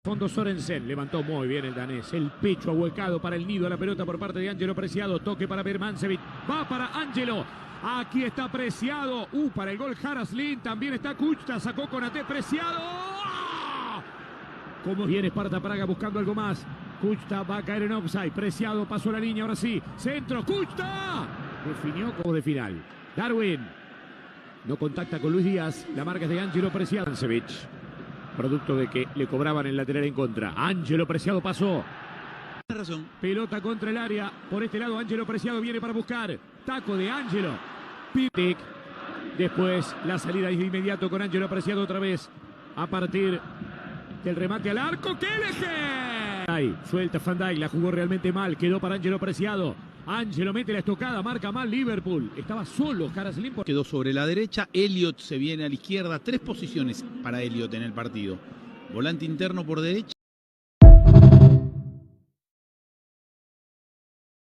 Fondo Sorensen, levantó muy bien el danés, el pecho ahuecado para el nido a la pelota por parte de Ángelo Preciado, toque para Birmancevic, va para Ángelo, aquí está Preciado, para el gol Haraslin, también está Kuchta, sacó con AT Preciado, como viene Sparta Praga buscando algo más, Kuchta va a caer en offside, Preciado pasó la línea, ahora sí, centro, Kuchta, definió como de final, Darwin, no contacta con Luis Díaz, la marca es de Ángelo Preciado, Birmancevic. Producto de que le cobraban el lateral en contra. Ángelo Preciado pasó. Razón. Pelota contra el área. Por este lado Ángelo Preciado viene para buscar. Taco de Ángelo. Pitic. Después la salida es de inmediato con Ángelo Preciado otra vez. A partir del remate al arco. ¡Qué leje! Suelta Van Dijk. La jugó realmente mal. Quedó para Ángelo Preciado. Ángelo mete la estocada. Marca mal Liverpool. Estaba solo Haraslin. Quedó sobre la derecha. Elliot se viene a la izquierda. 3 posiciones para Elliot en el partido. Volante interno por derecha.